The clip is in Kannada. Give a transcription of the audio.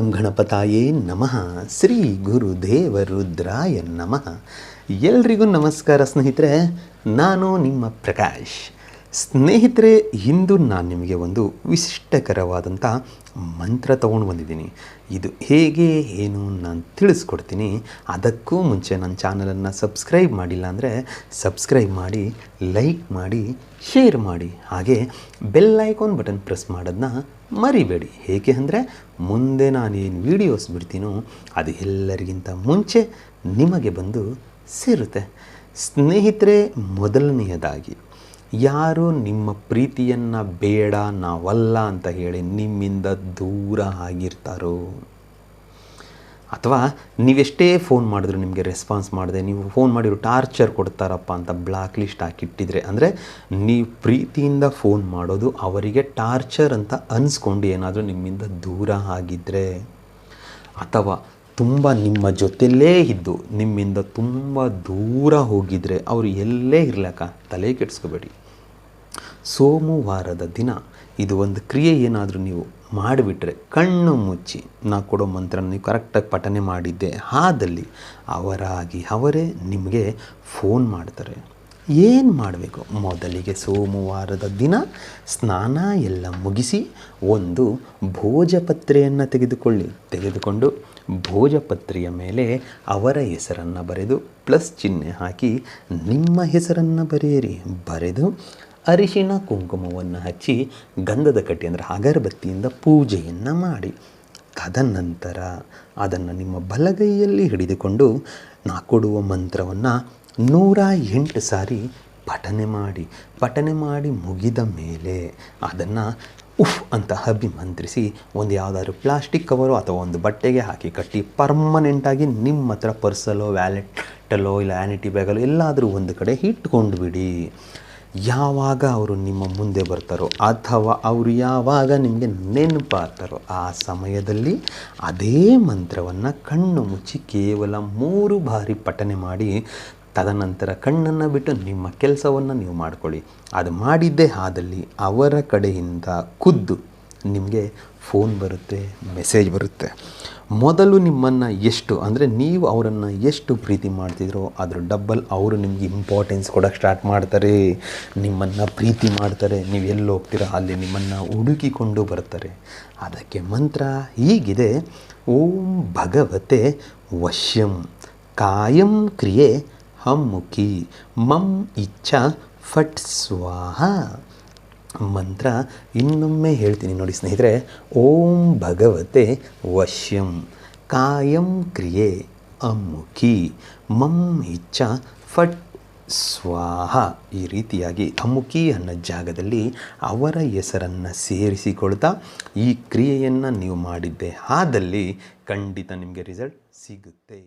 ಓಂ ಗಣಪತಾಯೇ ನಮಃ. ಶ್ರೀ ಗುರುದೇವ ರುದ್ರಾಯ ನಮಃ. ಎಲ್ರಿಗೂ ನಮಸ್ಕಾರ ಸ್ನೇಹಿತರೆ, ನಾನು ನಿಮ್ಮ ಪ್ರಕಾಶ್. ಸ್ನೇಹಿತರೆ, ಇಂದು ನಾನು ನಿಮಗೆ ಒಂದು ವಿಶಿಷ್ಟಕರವಾದಂಥ ಮಂತ್ರ ತೊಗೊಂಡು ಬಂದಿದ್ದೀನಿ. ಇದು ಹೇಗೆ ಏನು ನಾನು ತಿಳಿಸ್ಕೊಡ್ತೀನಿ. ಅದಕ್ಕೂ ಮುಂಚೆ ನನ್ನ ಚಾನಲನ್ನು ಸಬ್ಸ್ಕ್ರೈಬ್ ಮಾಡಿಲ್ಲ ಅಂದರೆ ಸಬ್ಸ್ಕ್ರೈಬ್ ಮಾಡಿ, ಲೈಕ್ ಮಾಡಿ, ಶೇರ್ ಮಾಡಿ, ಹಾಗೆ ಬೆಲ್ ಐಕಾನ್ ಬಟನ್ ಪ್ರೆಸ್ ಮಾಡೋದನ್ನ ಮರಿಬೇಡಿ. ಹೇಗೆ ಅಂದರೆ ಮುಂದೆ ನಾನೇನು ವೀಡಿಯೋಸ್ ಬಿಡ್ತೀನೋ ಅದು ಎಲ್ಲರಿಗಿಂತ ಮುಂಚೆ ನಿಮಗೆ ಬಂದು ಸೇರುತ್ತೆ. ಸ್ನೇಹಿತರೆ, ಮೊದಲನೆಯದಾಗಿ ಯಾರು ನಿಮ್ಮ ಪ್ರೀತಿಯನ್ನು ಬೇಡ, ನಾವಲ್ಲ ಅಂತ ಹೇಳಿ ನಿಮ್ಮಿಂದ ದೂರ ಆಗಿರ್ತಾರೋ, ಅಥವಾ ನೀವೆಷ್ಟೇ ಫೋನ್ ಮಾಡಿದ್ರು ನಿಮಗೆ ರೆಸ್ಪಾನ್ಸ್ ಮಾಡದೆ, ನೀವು ಫೋನ್ ಮಾಡಿದ್ರು ಟಾರ್ಚರ್ ಕೊಡ್ತಾರಪ್ಪ ಅಂತ ಬ್ಲಾಕ್ ಲಿಸ್ಟ್ ಹಾಕಿಟ್ಟಿದ್ರೆ, ಅಂದರೆ ನೀವು ಪ್ರೀತಿಯಿಂದ ಫೋನ್ ಮಾಡೋದು ಅವರಿಗೆ ಟಾರ್ಚರ್ ಅಂತ ಅನಿಸ್ಕೊಂಡು ಏನಾದರೂ ನಿಮ್ಮಿಂದ ದೂರ ಆಗಿದ್ದರೆ, ಅಥವಾ ತುಂಬ ನಿಮ್ಮ ಜೊತೆಯಲ್ಲೇ ಇದ್ದು ನಿಮ್ಮಿಂದ ತುಂಬ ದೂರ ಹೋಗಿದರೆ, ಅವರು ಎಲ್ಲೇ ಇರ್ಲಕ್ಕ ತಲೆ ಕೆಡಿಸ್ಕೋಬೇಡಿ. ಸೋಮವಾರದ ದಿನ ಇದು ಒಂದು ಕ್ರಿಯೆ ಏನಾದರೂ ನೀವು ಮಾಡಿಬಿಟ್ರೆ, ಕಣ್ಣು ಮುಚ್ಚಿ ನಾ ಕೊಡೋ ಮಂತ್ರ ನೀವು ಕರೆಕ್ಟಾಗಿ ಪಠನೆ ಮಾಡಿದ್ದೆ ಆದಲ್ಲಿ ಅವರಾಗಿ ಅವರೇ ನಿಮಗೆ ಫೋನ್ ಮಾಡ್ತಾರೆ. ಏನು ಮಾಡಬೇಕು? ಮೊದಲಿಗೆ ಸೋಮವಾರದ ದಿನ ಸ್ನಾನ ಎಲ್ಲ ಮುಗಿಸಿ ಒಂದು ಭೋಜಪತ್ರೆಯನ್ನು ತೆಗೆದುಕೊಂಡು ಭೋಜಪತ್ರೆಯ ಮೇಲೆ ಅವರ ಹೆಸರನ್ನು ಬರೆದು ಪ್ಲಸ್ ಚಿಹ್ನೆ ಹಾಕಿ ನಿಮ್ಮ ಹೆಸರನ್ನು ಬರೆದು ಅರಿಶಿಣ ಕುಂಕುಮವನ್ನು ಹಚ್ಚಿ ಗಂಧದ ಕಟ್ಟಿ ಅಂದರೆ ಅಗರಬತ್ತಿಯಿಂದ ಪೂಜೆಯನ್ನು ಮಾಡಿ, ತದನಂತರ ಅದನ್ನು ನಿಮ್ಮ ಬಲಗೈಯಲ್ಲಿ ಹಿಡಿದುಕೊಂಡು ನಾ ಕೊಡುವ ಮಂತ್ರವನ್ನು 108 ಸಾರಿ ಪಠನೆ ಮಾಡಿ ಮುಗಿದ ಮೇಲೆ ಅದನ್ನು ಉಫ್ ಅಂತ ಅಭಿಮಂತ್ರಿಸಿ ಒಂದು ಯಾವುದಾದ್ರು ಪ್ಲಾಸ್ಟಿಕ್ ಕವರು ಅಥವಾ ಒಂದು ಬಟ್ಟೆಗೆ ಹಾಕಿ ಕಟ್ಟಿ ಪರ್ಮನೆಂಟಾಗಿ ನಿಮ್ಮ ಹತ್ರ ಪರ್ಸಲ್ಲೋ ವ್ಯಾಲೆಟಲ್ಲೋ ಇಲ್ಲ ವ್ಯಾನಿಟಿ ಬ್ಯಾಗಲ್ಲೋ ಎಲ್ಲಾದರೂ ಒಂದು ಕಡೆ ಇಟ್ಕೊಂಡು ಬಿಡಿ. ಯಾವಾಗ ಅವರು ನಿಮ್ಮ ಮುಂದೆ ಬರ್ತಾರೋ ಅಥವಾ ಅವರು ಯಾವಾಗ ನಿಮಗೆ ನೆನಪಾಗ್ತಾರೋ ಆ ಸಮಯದಲ್ಲಿ ಅದೇ ಮಂತ್ರವನ್ನು ಕಣ್ಣು ಮುಚ್ಚಿ ಕೇವಲ 3 ಬಾರಿ ಪಠನೆ ಮಾಡಿ, ತದನಂತರ ಕಣ್ಣನ್ನು ಬಿಟ್ಟು ನಿಮ್ಮ ಕೆಲಸವನ್ನು ನೀವು ಮಾಡಿಕೊಳ್ಳಿ. ಅದು ಮಾಡಿದ್ದೇ ಆದಲ್ಲಿ ಅವರ ಕಡೆಯಿಂದ ಖುದ್ದು ನಿಮಗೆ ಫೋನ್ ಬರುತ್ತೆ, ಮೆಸೇಜ್ ಬರುತ್ತೆ. ಮೊದಲು ನಿಮ್ಮನ್ನು ಎಷ್ಟು ಅಂದರೆ ನೀವು ಅವರನ್ನು ಎಷ್ಟು ಪ್ರೀತಿ ಮಾಡ್ತಿದ್ರೋ ಅದ್ರ ಡಬ್ಬಲ್ ಅವರು ನಿಮಗೆ ಇಂಪಾರ್ಟೆನ್ಸ್ ಕೊಡೋಕ್ಕೆ ಸ್ಟಾರ್ಟ್ ಮಾಡ್ತಾರೆ, ನಿಮ್ಮನ್ನು ಪ್ರೀತಿ ಮಾಡ್ತಾರೆ. ನೀವು ಎಲ್ಲಿ ಹೋಗ್ತೀರೋ ಅಲ್ಲಿ ನಿಮ್ಮನ್ನು ಹುಡುಕಿಕೊಂಡು ಬರ್ತಾರೆ. ಅದಕ್ಕೆ ಮಂತ್ರ ಹೀಗಿದೆ: ಓಂ ಭಗವತೆ ವಶ್ಯಂ ಕಾಯಂ ಕ್ರಿಯೆ ಹಮ್ಮುಖಿ ಮಂ ಇಚ್ಛಾ ಫಟ್ ಸ್ವಾಹ. ಮಂತ್ರ ಇನ್ನೊಮ್ಮೆ ಹೇಳ್ತೀನಿ ನೋಡಿ ಸ್ನೇಹಿತರೆ. ಓಂ ಭಗವತೆ ವಶ್ಯಂ ಕಾಯಂ ಕ್ರಿಯೆ ಅಮ್ಮುಖಿ ಮಂ ಇಚ್ಛಾ ಫಟ್ ಸ್ವಾಹ. ಈ ರೀತಿಯಾಗಿ ಅಮ್ಮುಖಿ ಅನ್ನೋ ಜಾಗದಲ್ಲಿ ಅವರ ಹೆಸರನ್ನು ಸೇರಿಸಿಕೊಳ್ತಾ ಈ ಕ್ರಿಯೆಯನ್ನು ನೀವು ಮಾಡಿದ್ದೆ ಆದಲ್ಲಿ ಖಂಡಿತ ನಿಮಗೆ ರಿಸಲ್ಟ್ ಸಿಗುತ್ತೆ.